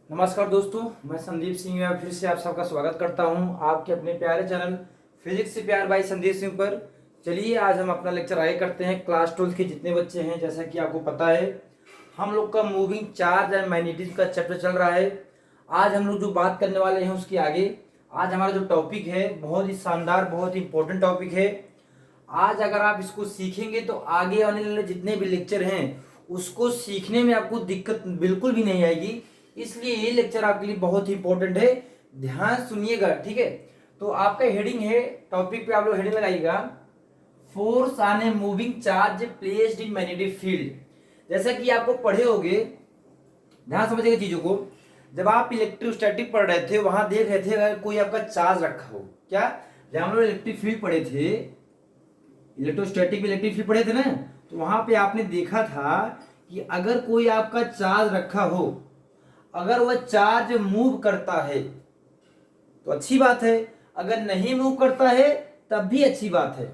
नमस्कार दोस्तों, मैं संदीप सिंह या फिर से आप सबका स्वागत करता हूं आपके अपने प्यारे चैनल फिजिक्स से प्यार बाई संदीप सिंह पर। चलिए आज हम अपना लेक्चर आगे करते हैं। क्लास 12 के जितने बच्चे हैं, जैसा कि आपको पता है, हम लोग का मूविंग चार्ज एंड मैग्नेटिज्म का चैप्टर चल रहा है। आज हम लोग जो बात करने वाले हैं उसके आगे आज हमारा जो टॉपिक है बहुत ही शानदार, बहुत ही इंपॉर्टेंट टॉपिक है। आज अगर आप इसको सीखेंगे तो आगे आने वाले जितने भी लेक्चर हैं उसको सीखने में आपको दिक्कत बिल्कुल भी नहीं आएगी। इसलिए ये लेक्चर आपके लिए बहुत ही इंपॉर्टेंट है, ध्यान सुनिएगा, ठीक है। तो आपका हेडिंग है, टॉपिक पे आप लोग हेडिंग लगाइएगा, force on a moving charge placed in magnetic field. जैसा कि आपको पढ़े होगे, ध्यान समझिएगा चीजों को। जब आप इलेक्ट्रोस्टैटिक पढ़ रहे थे वहां देख रहे थे अगर कोई आपका चार्ज रखा हो, क्या जब हम लोग इलेक्ट्रिक फील्ड पढ़े थे, इलेक्ट्रोस्टैटिक इलेक्ट्रिक फील्ड पढ़े थे ना, तो वहां पे आपने देखा था कि अगर कोई आपका चार्ज रखा हो, अगर वह चार्ज मूव करता है तो अच्छी बात है, अगर नहीं मूव करता है तब भी अच्छी बात है।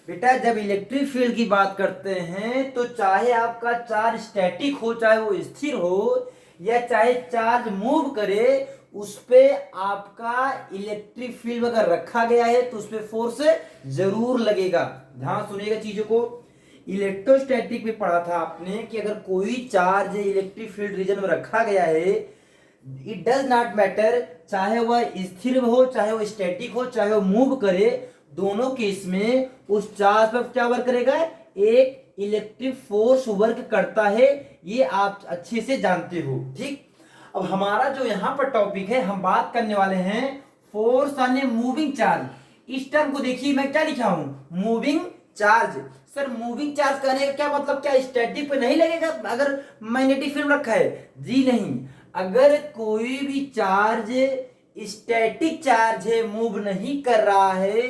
बेटा जब इलेक्ट्रिक फील्ड की बात करते हैं तो चाहे आपका चार्ज स्टैटिक हो, चाहे वो स्थिर हो, या चाहे चार्ज मूव करे, उस पे आपका इलेक्ट्रिक फील्ड अगर रखा गया है तो उस पे फोर्स जरूर लगेगा। ध्यान सुनिएगा चीजों को। इलेक्ट्रोस्टैटिक में पढ़ा था आपने कि अगर कोई चार्ज इलेक्ट्रिक फील्ड रीजन में रखा गया है, इट डज नॉट मैटर, चाहे वह स्थिर हो, चाहे वह स्टैटिक हो, चाहे वह मूव करे, दोनों केस में उस चार्ज पर क्या वर्क करेगा, एक इलेक्ट्रिक फोर्स वर्क करता है। ये आप अच्छे से जानते हो, ठीक। अब हमारा जो यहाँ पर टॉपिक है, हम बात करने वाले हैं force on a moving charge. इस टर्म को देखिए, मैं क्या लिखा हूं, moving charge. Sir moving charge कहने का क्या मतलब, क्या स्टैटिक पे नहीं लगेगा अगर मैग्नेटिक फील्ड रखा है? जी नहीं, अगर कोई भी चार्ज स्टैटिक चार्ज है, मूव नहीं कर रहा है,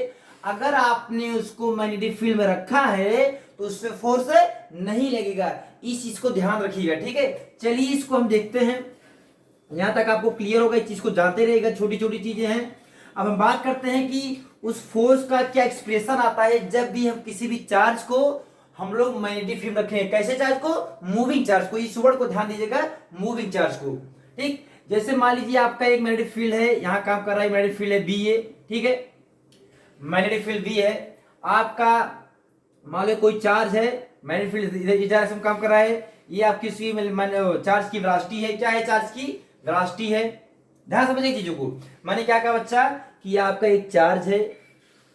अगर आपने उसको मैग्नेटिक फील्ड में रखा है तो उससे फोर्स नहीं लगेगा। इस चीज को ध्यान रखिएगा, ठीक है। चलिए इसको हम देखते हैं, यहां तक आपको क्लियर होगा, इस चीज को जानते रहेगा, छोटी छोटी चीजें हैं। अब हम बात करते हैं कि उस फोर्स का क्या एक्सप्रेशन आता है जब भी हम किसी भी चार्ज को हम लोग मैग्नेटिक फील्ड रखें। कैसे चार्ज को? मूविंग चार्ज को। इस वर्ड को ध्यान दीजिएगा, मूविंग चार्ज को, ठीक। जैसे मान लीजिए आपका एक मैग्नेटिक फील्ड है, यहां काम कर रहा है, मैग्नेटिक फील्ड है बी है, ठीक है, मैग्नेटिक फील्ड बी है। आपका मान लो कोई चार्ज है, मैग्नेटिक फील्ड इस डायरेक्शन में काम कर रहा है, ये आपकी चार्ज की वेलोसिटी है। क्या है? चार्ज की वेलोसिटी है। ध्यान समझिए चीजों को। मैंने क्या कहा बच्चा कि आपका एक चार्ज है,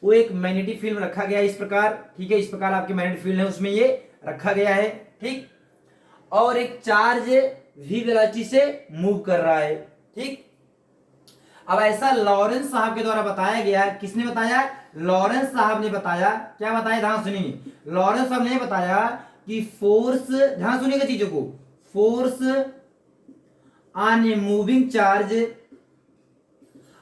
वो एक मैग्नेटिक फील्ड में रखा गया है इस प्रकार, ठीक है, इस प्रकार आपके मैग्नेटिक फील्ड है उसमें ये रखा गया है, ठीक। और एक चार्ज v वेलोसिटी से मूव कर रहा है, ठीक। अब ऐसा लॉरेंस साहब के द्वारा बताया गया। किसने बताया? लॉरेंस साहब ने बताया। क्या बताया? ध्यान सुनिए। लॉरेंस साहब ने बताया कि फोर्स, ध्यान सुनिएगा चीजों को, force on a moving charge,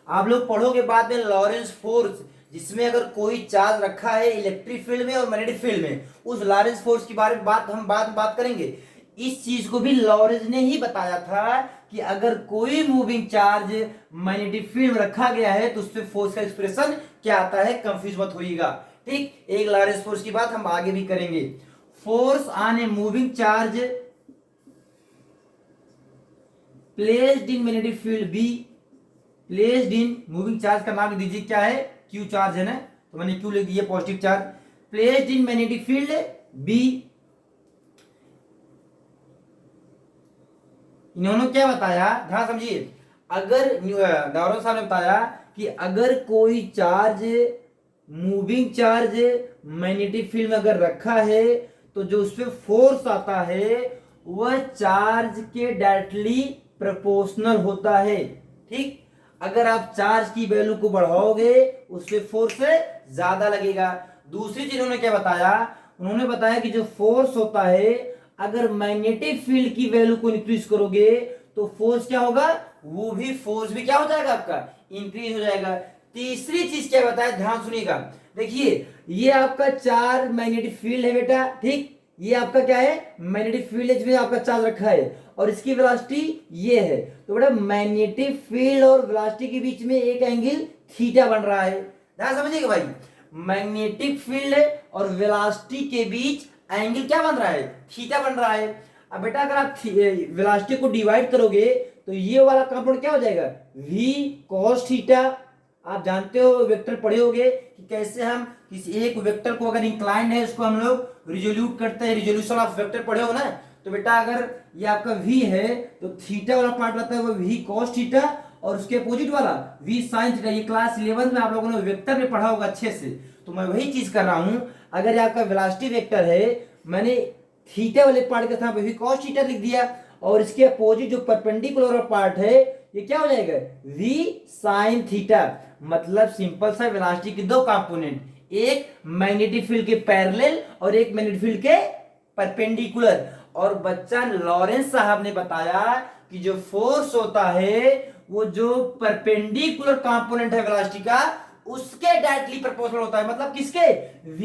आप लोग पढ़ोगे बाद में लॉरेंस फोर्स, जिसमें अगर कोई चार्ज रखा है इलेक्ट्रिक फील्ड में और मैग्नेटिक फील्ड में, उस लॉरेंस फोर्स की बारे में हम बात करेंगे। इस चीज को भी लॉरेंस ने ही बताया था कि अगर कोई मूविंग चार्ज मैग्नेटिक फील्ड में रखा गया है तो उससे फोर्स का एक्सप्रेशन क्या आता है, कंफ्यूज मत होइएगा, ठीक। एक लॉरेंस फोर्स की बात हम आगे भी करेंगे। Force on a moving charge placed in magnetic field B, placed in, moving charge का नाम दीजिए क्या है, क्यू चार्ज है ना, तो मैंने क्यू लिख दिया, positive charge. Placed in magnetic field B, इन्होंने क्या बताया, ध्यान समझिए। अगर लॉरेंस साहब ने बताया कि अगर कोई charge, moving charge magnetic field में अगर रखा है तो जो उस पर फोर्स आता है वह चार्ज के डायरेक्टली प्रोपोर्शनल होता है, ठीक। अगर आप चार्ज की वैल्यू को बढ़ाओगे उससे फोर्स ज्यादा लगेगा। दूसरी चीज उन्होंने क्या बताया, उन्होंने बताया कि जो फोर्स होता है, अगर मैग्नेटिक फील्ड की वैल्यू को इंक्रीज करोगे तो फोर्स क्या होगा, वो भी फोर्स भी क्या हो जाएगा, आपका इंक्रीज हो जाएगा। तीसरी चीज क्या बताया, ध्यान सुनिएगा। देखिए ये आपका चार्ज मैग्नेटिक फील्ड है बेटा, ठीक, ये आपका क्या है, मैग्नेटिक फील्ड है जिसमें आपका चार्ज रखा है, और इसकी वेलोसिटी ये है। तो बेटा मैग्नेटिक फील्ड और वेलोसिटी के बीच में एक एंगल थीटा बन रहा है। ध्यान समझिएगा भाई, मैग्नेटिक फील्ड और वेलोसिटी के बीच एंगल क्या बन रहा है, थीटा बन रहा है। अब बेटा अगर आप वेलोसिटी को डिवाइड करोगे तो ये वाला कंपोनेंट क्या हो जाएगा, v cos थीटा। आप जानते हो, वेक्टर पढ़े होगे कि कैसे हम किसी एक वेक्टर को अगर इंक्लाइंड है उसको हम लोग रिजोल्यूट करते हैं, रिजोल्यूशन ऑफ वेक्टर पढ़े हो ना। तो बेटा अगर ये आपका v है तो थीटा वाला पार्ट रहता है वो v cos थीटा, और उसके अपोजिट वाला v sin थीटा। ये क्लास 11 में आप लोगों ने वेक्टर में पढ़ा होगा अच्छे से, तो मैं वही चीज कर रहा हूं। अगर ये आपका वेलोसिटी वेक्टर है, मैंने थीटा वाले पार्ट के साथ v cos थीटा लिख दिया, और इसके अपोजिट जो परपेंडिकुलर पार्ट है ये क्या हो जाएगा, v sin थीटा। मतलब सिंपल सा वेलोसिटी के दो कंपोनेंट, एक मैग्नेटिक फील्ड के पैरेलल और एक मैग्नेटिक फील्ड के परपेंडिकुलर। और बच्चा लॉरेंस साहब ने बताया कि जो फोर्स होता है वो जो परपेंडिकुलर कंपोनेंट है वेलोसिटी का उसके डायरेक्टली प्रोपोर्शनल होता है। मतलब किसके, v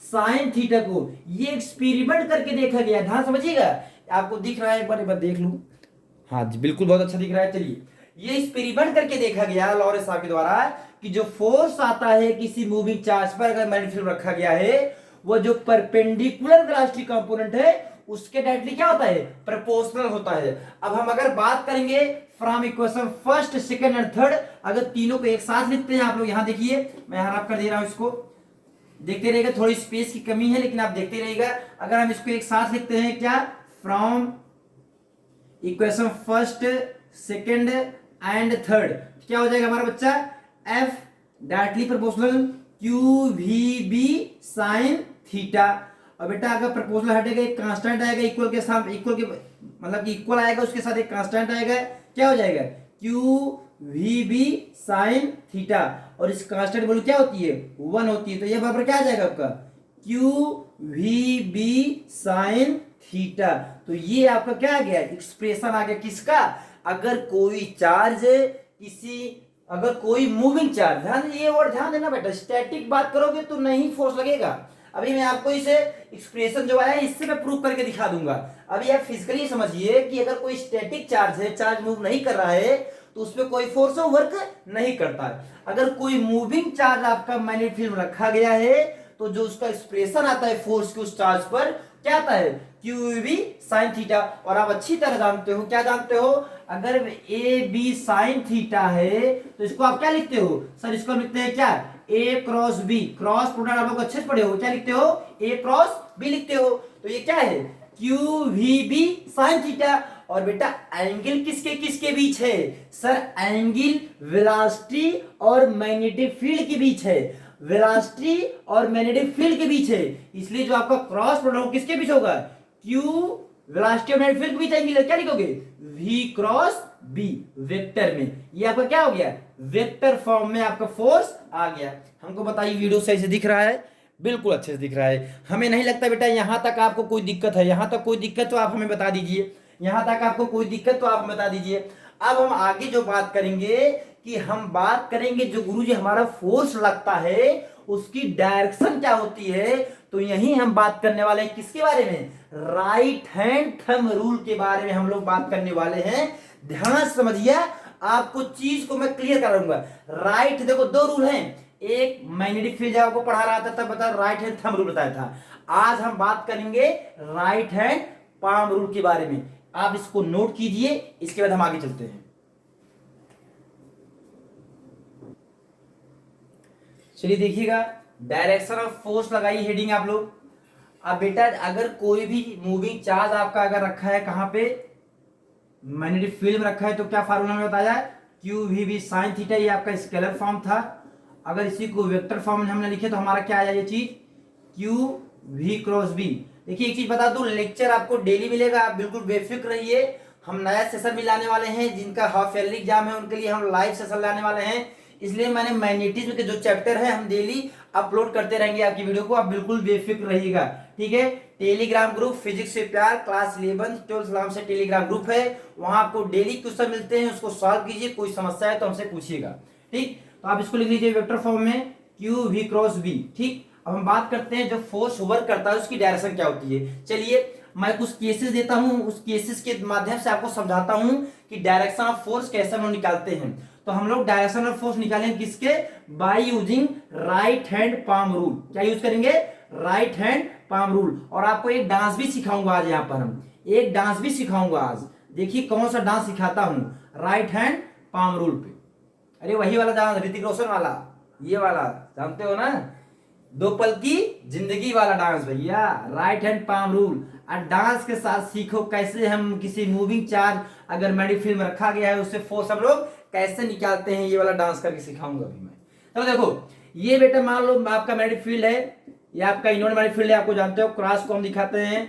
sin थीटा को। ये एक्सपेरिमेंट करके देखा गया, ध्यान समझिएगा। आपको दिख रहा है, एक बार देख लूं, हाँ जी बिल्कुल बहुत अच्छा दिख रहा है। चलिए, ये एक्सपेरिमेंट करके देखा गया लॉरेंस साहब के द्वारा कि जो फोर्स आता है किसी मूविंग चार्ज पर अगर मैग्नेटिक फील्ड रखा गया है, वो जो परपेंडिकुलर वेलोसिटी कंपोनेंट है उसके डायरेक्टली क्या होता है, प्रोपोर्शनल होता है। अब हम अगर बात करेंगे from equation first second and third, अगर तीनों को एक साथ लिखते हैं आप लोग, यहां देखिए मैं यहां रब कर दे रहा हूं, इसको देखते रहिएगा, थोड़ी स्पेस की कमी है लेकिन आप देखते रहिएगा। अगर हम इसको एक साथ लिखते हैं क्या, from equation first second and third, क्या हो जाएगा हमारा बच्चा, F directly proportional QVB sin theta. और बेटा अगर प्रोपोर्शनल हटेगा एक कांस्टेंट आएगा, इक्वल के साथ, इक्वल के मतलब कि इक्वल आएगा, उसके साथ एक कांस्टेंट आएगा, क्या हो जाएगा, QVB sin थीटा। और इस कांस्टेंट वैल्यू क्या होती है, 1 होती है। तो ये बराबर क्या आ जाएगा आपका, QVB sin थीटा। तो ये आपका क्या आ गया, एक्सप्रेशन आ गया किसका, अगर कोई चार्ज किसी, अगर कोई मूविंग चार्ज, ध्यान ये वर्ड ध्यान देना बेटा, स्टैटिक बात करोगे तो नहीं फोर्स लगेगा। अभी मैं आपको इसे एक्सप्रेशन जो आया है इससे मैं प्रूव करके दिखा दूंगा। अभी आप फिजिकली समझिए कि अगर कोई स्टैटिक चार्ज है, चार्ज मूव नहीं कर रहा है, तो उसमें कोई फोर्स वर्क नहीं करता है। अगर कोई मूविंग चार्ज आपका मैग्नेटिक फील्ड में रखा गया है, तो जो उसका एक्सप्रेशन आता है फोर्स के उस चार्ज पर, क्या आता है, QV sin थीटा। और आप अच्छी तरह जानते हो, क्या जानते हो, अगर AB sin थीटा है तो इसको आप क्या लिखते हो, सर इसको हम लिखते हैं क्या, A cross B, cross product आप लोग अच्छे से पढ़े हो, क्या लिखते हो, A क्रॉस B लिखते हो। तो ये क्या है, QVB sin थीटा। और बेटा एंगल किसके किसके बीच है, सर एंगल वेलोसिटी और मैग्नेटिक फील्ड के बीच है, वेलोसिटी और मैग्नेटिक फील्ड के बीच है। इसलिए जो आपका क्रॉस प्रोडक्ट किसके बीच होगा, Q वेलोसिटी और मैग्नेटिक फील्ड के बीच एंगल, क्या लिखोगे, V क्रॉस B वेक्टर में। ये आपका क्या हो गया, वेक्टर फॉर्म में आपका फोर्स आ गया। हमको बताइए वीडियो सही से दिख रहा है, बिल्कुल अच्छे से दिख रहा है। हमें नहीं लगता बेटा यहां तक आपको कोई दिक्कत है, यहां तक कोई दिक्कत तो आप हमें बता दीजिए, यहां तक आपको कोई दिक्कत तो आप हमें बता दीजिए। अब हम आगे जो बात करेंगे कि हम बात करेंगे जो गुरुजी हमारा फोर्स लगता है उसकी डायरेक्शन क्या होती है। तो यही हम बात करने वाले हैं किसके बारे में, राइट हैंड थंब रूल के बारे में हम लोग बात करने वाले हैं। ध्यान से समझिए, आपको चीज को मैं क्लियर कराऊंगा। राइट, देखो दो रूल हैं, एक मैग्नेटिक फील्ड आपको पढ़ा रहा था तब बता राइट हैंड थंब रूल बताया था। आज हम बात करेंगे राइट हैंड पाम रूल के बारे में। आप इसको नोट कीजिए, इसके बाद हम आगे चलते हैं। चलिए देखिएगा, डायरेक्शन ऑफ फोर्स लगाई हेडिंग आप लोग। अब बेटा अगर कोई भी मूविंग चार्ज आपका अगर रखा है कहां पे, मैग्नेटिक फील्ड में रखा है, तो क्या फार्मूला में बताया, QVB sin थीटा। ये आपका स्केलर फॉर्म था। अगर इसी को वेक्टर फॉर्म में हमने लिखे तो हमारा क्या आया, ये चीज QV क्रॉस B। देखिए एक चीज बता दूं, लेक्चर आपको डेली मिलेगा, आप बिल्कुल बेफिक्र रहिए। हम नया सेशन भी लाने वाले हैं, जिनका हाफ ईयरली एग्जाम है उनके लिए हम लाइव सेशन लाने वाले हैं। इसलिए मैंने मैग्नेटिज्म के जो चैप्टर है हम डेली अपलोड करते रहेंगे आपकी वीडियो को, आप बिल्कुल बेफिक्र रहिएगा, ठीक है। टेलीग्राम ग्रुप फिजिक्स से प्यार क्लास 11 12 नाम से टेलीग्राम ग्रुप है, वहां आपको डेली क्वेश्चन मिलते हैं, उसको सॉल्व कीजिए, कोई समस्या है तो हमसे पूछिएगा, ठीक। तो आप इसको लिख लीजिए वेक्टर फॉर्म में QV क्रॉस B, ठीक। अब हम बात करते हैं जो फोर्स वर्क करता है उसकी डायरेक्शन क्या होती है। चलिए मैं कुछ केसेस देता हूं, उस केसेस के माध्यम से आपको समझाता हूं कि डायरेक्शन ऑफ फोर्स कैसे हम लोग निकालते हैं। तो हम लोग डायरेक्शन ऑफ फोर्स निकालेंगे किसके, by using right hand palm rule. क्या यूज करेंगे, राइट हैंड पाम रूल। और आपको एक डांस भी सिखाऊंगा आज, यहाँ पर हम एक डांस भी सिखाऊंगा आज, देखिए कौन सा डांस सिखाता हूं, राइट हैंड पाम रूल पे। अरे वही वाला डांस, ऋतिक रोशन वाला, ये वाला जानते हो ना, 2 पल की जिंदगी वाला डांस भैया, राइट हैंड पाम रूल। और डांस के साथ सीखो कैसे हम किसी मूविंग चार्ज अगर मेरी फिल्म रखा गया है उससे फोर्स हम लोग कैसे निकालते हैं, ये वाला डांस करके सिखाऊंगा अभी मैं। तो देखो ये बेटा मान लो आपका मैग्नेटिक फील्ड है, ये आपका इनवर्ड मैग्नेटिक फील्ड है, आपको जानते हो क्रॉस को हम दिखाते हैं,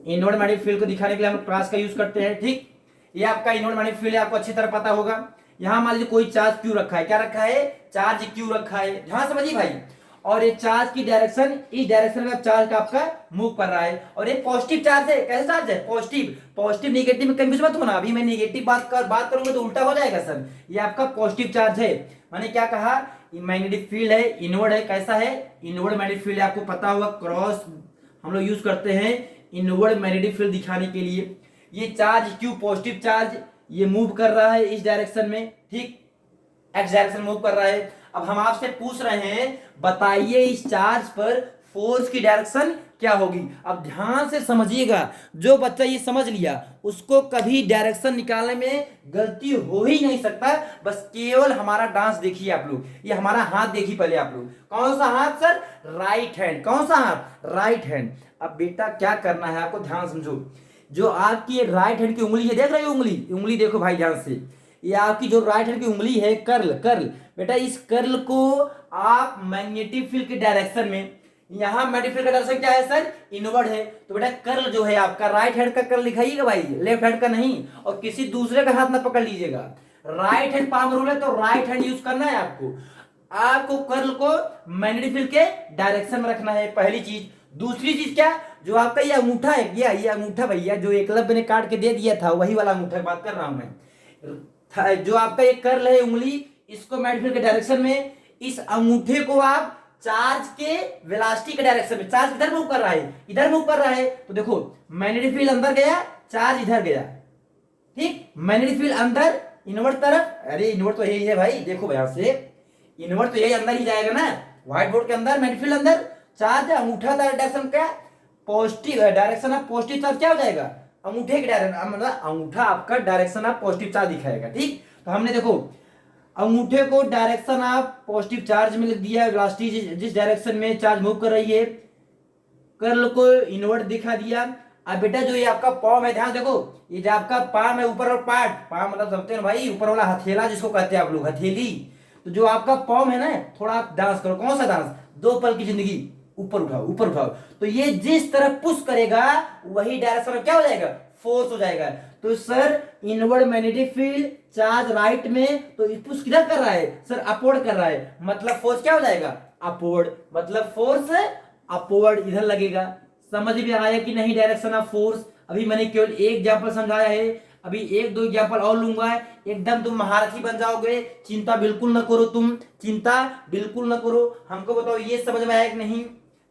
इनवर्ड मैग्नेटिक फील्ड को दिखाने के लिए हम क्रॉस का यूज करते हैं, ठीक। ये आपका इनवर्ड मैग्नेटिक फील्ड है, आपको अच्छी तरह पता होगा। यहां मान लीजिए कोई चार्ज क्यू रखा है, क्या रखा है, चार्ज क्यू रखा है, ध्यान समझिए भाई। और ये चार्ज की डायरेक्शन, इस डायरेक्शन में चार्ज का आपका मूव कर रहा है, और ये पॉजिटिव चार्ज है। कैसा चार्ज है, पॉजिटिव। पॉजिटिव नेगेटिव में कंफ्यूज मत होना, अभी मैं नेगेटिव बात करूंगा तो उल्टा हो जाएगा सर। ये आपका पॉजिटिव चार्ज है। मैंने क्या कहा, मैग्नेटिक फील्ड है, इनवर्ड है, कैसा है, इनवर्ड मैग्नेटिक फील्ड है, आपको पता होगा क्रॉस हम लोग यूज करते हैं इनवर्ड मैग्नेटिक फील्ड दिखाने के लिए। ये चार्ज क्यू पॉजिटिव चार्ज, ये मूव कर रहा है इस डायरेक्शन में, ठीक, एक्स डायरेक्शन मूव कर रहा है। अब हम आपसे पूछ रहे हैं बताइए इस चार्ज पर फोर्स की डायरेक्शन क्या होगी। अब ध्यान से समझिएगा, जो बच्चा ये समझ लिया उसको कभी डायरेक्शन निकालने में गलती हो ही नहीं सकता। बस केवल हमारा डांस देखिए आप लोग, ये हमारा हाथ देखिए पहले आप लोग, कौन सा हाथ सर, राइट हैंड, कौन सा हाथ, राइट हैंड। अब बेटा क्या करना है आपको, ध्यान समझो, जो आपकी राइट हैंड की उंगली है, देख रहे हो उंगली, उंगली देखो भाई ध्यान से, ये आपकी जो राइट हैंड की उंगली है, कर्ल, कर्ल, बेटा इस कर्ल को आप मैग्नेटिक फील्ड के डायरेक्शन में, यहां मैग्नेटिक फील्ड का डायरेक्शन क्या है सर, इनवर्ड है, तो बेटा कर्ल जो है आपका राइट हैंड का कर्ल लिखाइएगा भाई, लेफ्ट हैंड का नहीं, और किसी दूसरे का हाथ ना पकड़ लीजिएगा। राइट हैंड पाम रूल है तो राइट हैंड यूज करना है आपको। आपको कर्ल को मैग्नेटिक फील्ड के डायरेक्शन में रखना है, पहली चीज। दूसरी चीज क्या, जो आपका ये अंगूठा है, ये अंगूठा भैया जो एकलव्य ने काट के दे दिया था, वही वाला अंगूठा की बात कर रहा हूं मैं। जो आपका एक कर्ल है उंगली, इसको मैग्नेटिक फील्ड के डायरेक्शन में, इस अंगूठे को आप चार्ज के वेलोसिटी के डायरेक्शन में, चार्ज इधर मूव कर रहा है, इधर मूव कर रहा है, तो देखो मैग्नेटिक फील्ड अंदर गया, चार्ज इधर गया, ठीक, मैग्नेटिक फील्ड अंदर, इनवर्ट तरफ, अरे इनवर्ट तो यही है भाई, देखो यहां से इनवर्ट तो यही अंदर ही जाएगा ना, व्हाइट बोर्ड के अंदर मैग्नेटिक फील्ड अंदर, चार्ज अंगूठा डायरेक्शन क्या, positive direction of positive charge क्या हो जाएगा, अंगूठे के डायरेक्शन, मतलब अंगूठा आपका डायरेक्शन ऑफ पॉजिटिव चार्ज दिखाएगा, ठीक। तो हमने देखो अंगूठे को डायरेक्शन ऑफ पॉजिटिव चार्ज में लिख दिया, वेलोसिटी जिस डायरेक्शन में चार्ज मूव कर रही है, कर्ल को इनवर्ट दिखा दिया। अब बेटा जो ये आपका पाम है, ध्यान देखो, ये जो आपका पाम है ऊपर और पार्ट, पाम मतलब समझते हैं भाई, ऊपर वाला हथेला जिसको कहते हैं आप लोग, हथेली। तो जो आपका पाम है ना, थोड़ा आप डांस करो, कौन सा डांस, 2 पल की जिंदगी, ऊपर उठाओ, ऊपर उठाओ, तो ये जिस तरफ पुश करेगा वही डायरेक्शन में क्या हो जाएगा, फोर्स हो जाएगा। तो sir inward magnetic field charge right में, तो पुश किधर कर रहा है सर, अपवर्ड कर रहा है, मतलब फोर्स क्या हो जाएगा, अपवर्ड, मतलब फोर्स अपवर्ड इधर लगेगा। समझ में आया कि नहीं डायरेक्शन ऑफ फोर्स। अभी मैंने केवल एक एग्जांपल समझाया है, अभी 1-2 एग्जांपल और लूंगा, एकदम तुम महारथी बन जाओगे। चिंता बिल्कुल न करो, तुम चिंता बिल्कुल न करो। हमको बताओ ये समझ में आया कि नहीं।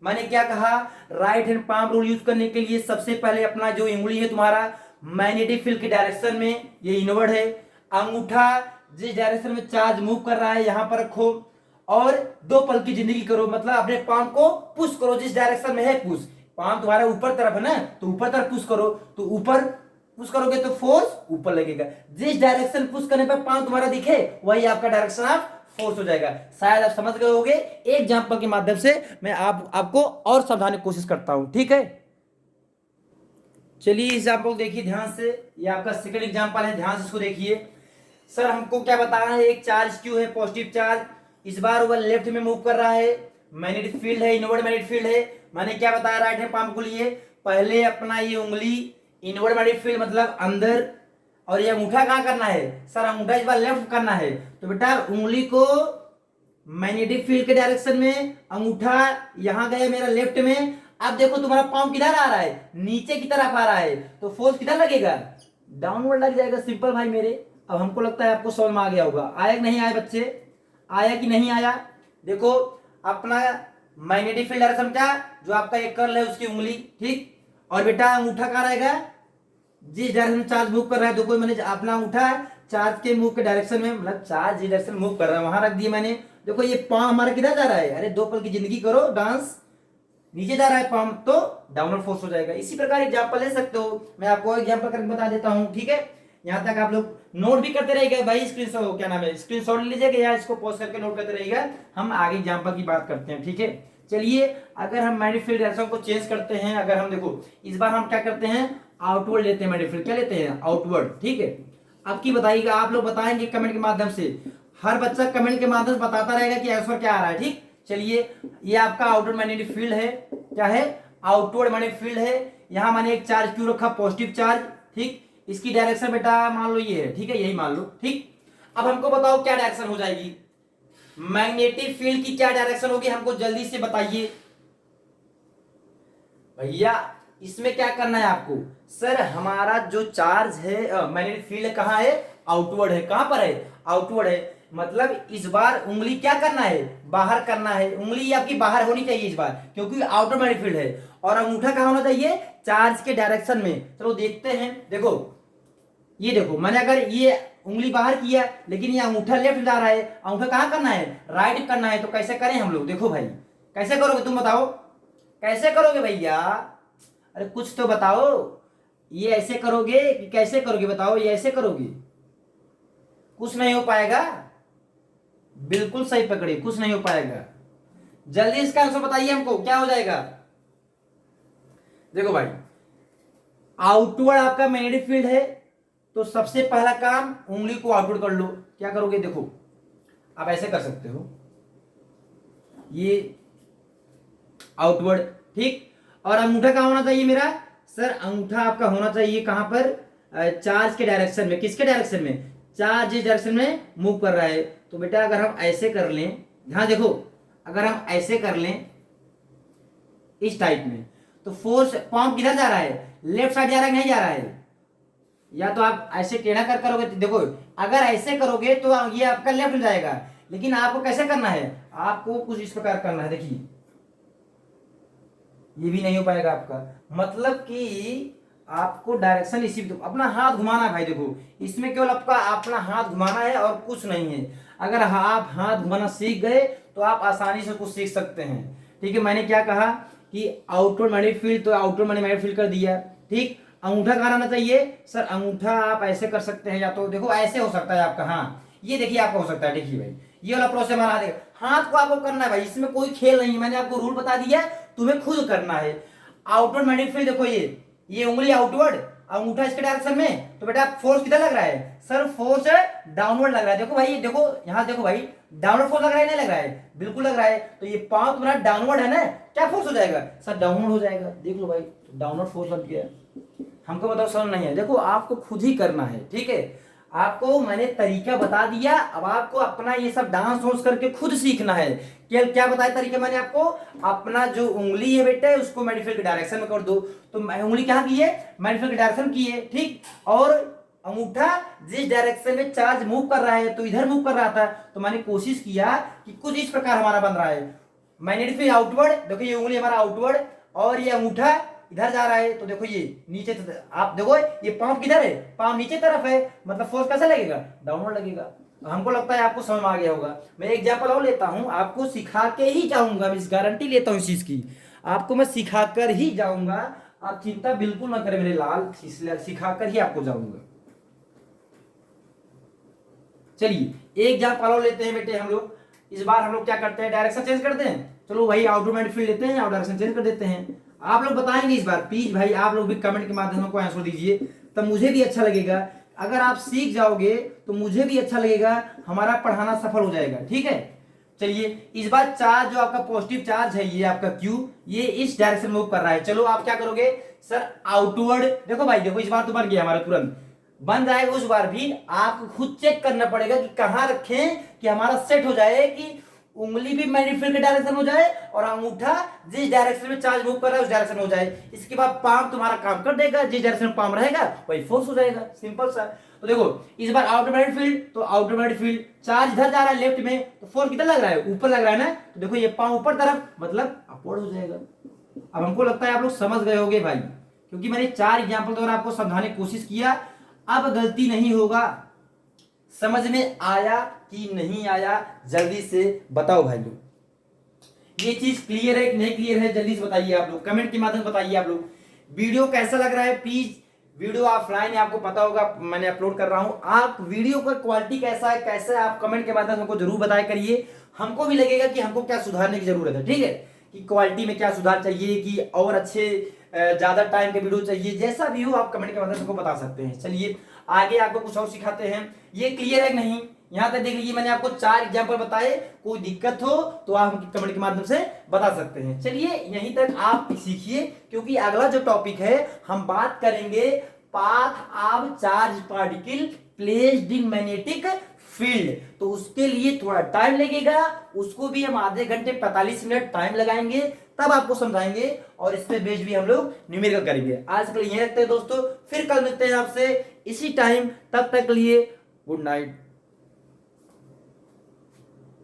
मैंने क्या कहा, right hand palm rule use करने के लिए सबसे पहले अपना जो उंगली है तुम्हारा मैग्नेटिक फील्ड के डायरेक्शन में, ये इनवर्ड है, अंगूठा जिस डायरेक्शन में चार्ज मूव कर रहा है यहां पर रखो, और 2 पल की जिंदगी करो, मतलब अपने पाम को पुश करो जिस डायरेक्शन में है, पुश, पाम तुम्हारा ऊपर तरफ है ना, तो ऊपर तरफ पुश करो, तो ऊपर पुश करोगे तो फोर्स ऊपर लगेगा, जिस डायरेक्शन पुश करने पर पाम तुम्हारा दिखे वही आपका डायरेक्शन ऑफ फोर्स हो जाएगा। शायद आप समझ गए होंगे, एक एग्जांपल के माध्यम से मैं आपको और समझाने की कोशिश करता हूं, ठीक है। चलिए एग्जांपल देखिए ध्यान से, ये आपका सेकंड एग्जांपल है, ध्यान से इसको देखिए। सर हमको क्या बताना है, एक चार्ज क्यू है, पॉजिटिव चार्ज, इस बार वो लेफ्ट में मूव कर रहा है, मैग्नेटिक फील्ड है, इनवर्ड मैग्नेटिक फील्ड है। मैंने क्या बताया राइट हैंड पाम को लिए, पहले अपना ये उंगली इनवर्ड मैग्नेटिक फील्ड मतलब अंदर, और ये अंगूठा कहां करना है सर, अंगूठा इस बार लेफ्ट करना है, तो बेटा उंगली को मैग्नेटिक फील्ड के डायरेक्शन में, अंगूठा यहां गया मेरा लेफ्ट में। अब देखो तुम्हारा पाम किधर आ रहा है, नीचे की तरफ आ रहा है, तो फोर्स किधर लगेगा, डाउनवर्ड लग जाएगा, सिंपल भाई मेरे। अब हमको लगता है आपको समझ में आ गया होगा, आया कि नहीं आया बच्चे, आया कि नहीं आया। देखो अपना मैग्नेटिक फील्ड डायरेक्शन क्या, जो आपका एक कर्ल है उसकी उंगली, ठीक, और बेटा अंगूठा कहां रहेगा, जिस डायरेक्शन में चार्ज मूव कर रहा है, देखो मैंने अपना अंगूठा चार्ज के मूव के डायरेक्शन में, मतलब चार्ज जिस डायरेक्शन मूव कर रहा है वहां रख दिया मैंने। देखो ये पांव हमारा किधर जा रहा है, अरे 2 पल की जिंदगी करो डांस, नीचे जा रहा है पाम तो डाउनवर्ड फोर्स हो जाएगा। इसी प्रकार एग्जांपल ले सकते हो, मैं आपको एग्जांपल करके बता देता हूं, ठीक है। यहां तक आप लोग नोट भी करते रहिएगा भाई, स्क्रीनशॉट क्या नाम है, स्क्रीनशॉट ले लीजिएगा या इसको पॉज करके नोट करते रहिएगा। हम आगे एग्जांपल की बात करते हैं, ठीक है। चलिए, अगर हम मैग्नेटिक फील्ड डायरेक्शन को चेंज करते हैं, अगर हम देखो इस बार हम क्या करते हैं, आउटवर्ड लेते हैं मैग्नेटिक फील्ड, क्या लेते हैं, आउटवर्ड, ठीक है। अब की बताइएगा, आप लोग बताएंगे कमेंट के माध्यम से, हर बच्चा कमेंट के माध्यम से बताता रहेगा कि आंसर क्या आ रहा है, ठीक। चलिए, ये आपका आउटवर्ड मैग्नेटिक फील्ड है, क्या है, आउटवर्ड मैग्नेटिक फील्ड है। यहां मैंने एक चार्ज क्यों रखा, पॉजिटिव चार्ज, ठीक। इसकी डायरेक्शन बेटा मान लो ये है, ठीक है, यही मान लो, ठीक। अब हमको बताओ क्या डायरेक्शन हो जाएगी, मैग्नेटिक फील्ड की क्या डायरेक्शन होगी, हमको जल्दी से बताइए भैया। इसमें क्या करना है आपको, सर हमारा जो चार्ज है मैग्नेटिक फील्ड कहाँ है, आउटवर्ड है, कहां पर है, आउटवर्ड है। मतलब इस बार उंगली क्या करना है, बाहर करना है, उंगली आपकी बाहर होनी चाहिए इस बार, क्योंकि आउटवर्ड मैग्नेटिक फील्ड है। और अंगूठा कहां होना चाहिए, चार्ज के डायरेक्शन में। चलो देखते हैं, देखो ये देखो, मैंने अगर ये उंगली बाहर किया लेकिन ये अंगूठा लेफ्ट जा रहा है, अंगूठा कहां करना है, राइट करना है, तो कैसे करें हम लोग, देखो भाई कैसे करोगे तुम बताओ, कैसे करोगे भैया, अरे कुछ तो बताओ, ये ऐसे करोगे कि कैसे करोगे बताओ, ये ऐसे करोगे, कुछ नहीं हो पाएगा। बिल्कुल सही पकड़े, कुछ नहीं हो पाएगा। जल्दी इसका आंसर बताइए हमको, क्या हो जाएगा। देखो भाई, आउटवर्ड आपका मैग्नेटिक फील्ड है, तो सबसे पहला काम उंगली को आउटवर्ड कर लो। क्या करोगे, देखो आप ऐसे कर सकते हो, ये आउटवर्ड, ठीक। और अंगूठा कहां होना चाहिए मेरा, सर अंगूठा आपका होना चाहिए कहां पर, चार्ज के डायरेक्शन में, किसके डायरेक्शन में, चार्ज जिस डायरेक्शन में मूव कर रहा है। तो बेटा अगर हम ऐसे कर लें, ध्यान देखो, अगर हम ऐसे कर लें इस टाइप में, तो फोर्स पांव किधर जा रहा है, लेफ्ट साइड जा रहा है, नहीं जा रहा है। या तो आप ऐसे टेढ़ा कर करोगे, देखो अगर ऐसे करोगे तो ये आपका लेफ्ट में जाएगा, लेकिन आपको कैसे करना है, आपको कुछ इस प्रकार करना है, देखिए ये भी नहीं हो पाएगा आपका। मतलब कि आपको डायरेक्शन इसी, अपना हाथ घुमाना है भाई, देखो इसमें केवल आपका अपना हाथ घुमाना है और कुछ नहीं है। अगर आप हाथ घुमाना सीख गए तो आप आसानी से कुछ सीख सकते हैं, ठीक है। मैंने क्या कहा कि आउटवर्ड मैग्नेटिक फील्ड, तो आउटवर्ड मैंने मैग्नेटिक फील्ड कर दिया, ठीक। अंगूठा कहाँ रहना चाहिए, सर अंगूठा आप ऐसे कर सकते हैं, या तो देखो ऐसे हो सकता है आपका, हाँ ये देखिए आपका हो सकता है, देखिए भाई ये वाला प्रोसेस हमारा हाथ को आपको करना है भाई, इसमें कोई खेल नहीं है, मैंने आपको रूल बता दिया, तुम्हें खुद करना है। आउटवर्ड मैग्नेटिक फील्ड देखो, ये उंगली आउटवर्ड, अंगूठा इसके डायरेक्शन में, तो बेटा फोर्स किधर लग रहा है, सर फोर्स डाउनवर्ड लग रहा है। देखो भाई, देखो यहां देखो भाई, डाउनवर्ड फोर्स लग रहा है, नहीं लग रहा है, बिल्कुल लग रहा है। तो ये पांव तुम्हारा डाउनवर्ड है ना, क्या फोर्स हो जाएगा, सर डाउनवर्ड हो जाएगा, देख लो भाई, तो डाउनवर्ड फोर्स लग गया। हमको बताओ समझ नहीं है, देखो आपको खुद ही करना है, ठीक है। आपको मैंने तरीका बता दिया, अब आपको अपना ये सब डांस वांस करके खुद सीखना है। क्या क्या बताया तरीका मैंने आपको, अपना जो उंगली है बेटे उसको मैग्नेटिक फील्ड के डायरेक्शन में कर दो, तो उंगली कहाँ की है, मैग्नेटिक फील्ड के डायरेक्शन की है, ठीक। और अंगूठा जिस डायरेक्शन में चार्ज मूव कर रहा है, तो इधर मूव कर रहा था, तो मैंने कोशिश किया कि कुछ इस प्रकार हमारा बन रहा है, मैग्नेटिक फील्ड आउटवर्ड, देखो ये उंगली हमारा आउटवर्ड और ये अंगूठा इधर जा रहा है, तो देखो ये नीचे, आप देखो ये पांव किधर है, पांव नीचे तरफ है, मतलब फोर्स कैसा लगेगा, डाउनवर्ड लगेगा। हमको लगता है आपको समझ में आ गया होगा। मैं एग्जांपल और लेता हूं, आपको सिखा के ही जाऊंगा, मैं इस गारंटी लेता हूं इस चीज की, आपको मैं सिखा कर ही जाऊंगा, आप चिंता बिल्कुल ना करें मेरे लाल, इसलिए सिखा कर ही आपको जाऊंगा। चलिए एक एग्जांपल और लेते हैं बेटे हम लोग, इस बार हम लोग क्या करते हैं, डायरेक्शन चेंज करते हैं। चलो भाई आउटवर्ड मैग्नेटिक फील्ड लेते हैं और डायरेक्शन चेंज कर देते हैं। आप लोग बताएंगे इस बार, प्लीज भाई आप लोग भी कमेंट के माध्यम से आंसर दीजिए, तब मुझे भी अच्छा लगेगा। अगर आप सीख जाओगे तो मुझे भी अच्छा लगेगा, हमारा पढ़ाना सफल हो जाएगा, ठीक है। चलिए इस बार चार्ज जो आपका पॉजिटिव चार्ज है, ये आपका Q, ये इस डायरेक्शन मूव कर रहा है। चलो आप क्या करोगे, सर आउटवर्ड, देखो भाई देखो इस बार तो बन गया हमारा, तुरंत बन जाएगा। उस बार भी आपको खुद चेक करना पड़ेगा कि कहां रखें कि हमारा सेट हो जाए, कि उंगली भी मैग्नेटिक फील्ड के डायरेक्शन हो जाए और अंगूठा जिस डायरेक्शन में चार्ज मूव कर रहा है उस डायरेक्शन में हो जाए। इसके बाद पाम तुम्हारा काम कर देगा, जिस डायरेक्शन में पाम रहेगा वही फोर्स हो जाएगा, सिंपल सा। तो देखो इस बार आउटर मैग्नेटिक फील्ड, तो आउटर मैग्नेटिक फील्ड चार्ज इधर जा रहा है लेफ्ट में, तो फोर्स किधर लग रहा है, ऊपर लग रहा है ना, तो देखो ये पाम ऊपर तरफ, मतलब अपवर्ड हो जाएगा। अब हमको लगता है आप लोग समझ गए होंगे भाई, क्योंकि मैंने 4 एग्जाम्पल द्वारा आपको समझाने की कोशिश किया। अब गलती नहीं होगा, समझ में आया कि नहीं आया, जल्दी से बताओ भाई लोग। ये चीज क्लियर है कि नहीं क्लियर है, जल्दी से बताइए आप लोग, कमेंट के माध्यम से बताइए आप लोग। वीडियो कैसा लग रहा है प्लीज, वीडियो ऑफलाइन है आपको पता होगा, मैंने अपलोड कर रहा हूं, आप वीडियो का क्वालिटी कैसा है, कैसे आप कमेंट के माध्यम से हमको जरूर बताया करिए, हमको भी लगेगा कि हमको क्या सुधारने की जरूरत है, ठीक है, कि क्वालिटी में क्या सुधार चाहिए, कि और अच्छे ज्यादा टाइम के वीडियो चाहिए, जैसा भी हो आप कमेंट के माध्यम से हमको बता सकते हैं। चलिए आगे आपको कुछ और सिखाते हैं, ये क्लियर है कि नहीं, यहां तक देख लीजिए, मैंने आपको 4 एग्जाम्पल बताए, कोई दिक्कत हो तो आप कमेंट के माध्यम से बता सकते हैं। चलिए यहीं तक आप सीखिए, क्योंकि अगला जो टॉपिक है हम बात करेंगे path of charge particle placed in magnetic field, तो उसके लिए थोड़ा टाइम लगेगा, उसको भी हम आधे घंटे 45 मिनट टाइम लगाएंगे, तब आपको समझाएंगे, और इस पे बेस भी हम लोग न्यूमेरिकल करेंगे। आज के लिए यहीं रखते हैं दोस्तों, फिर कल मिलते हैं आपसे इसी टाइम, तब तक के लिए गुड नाइट।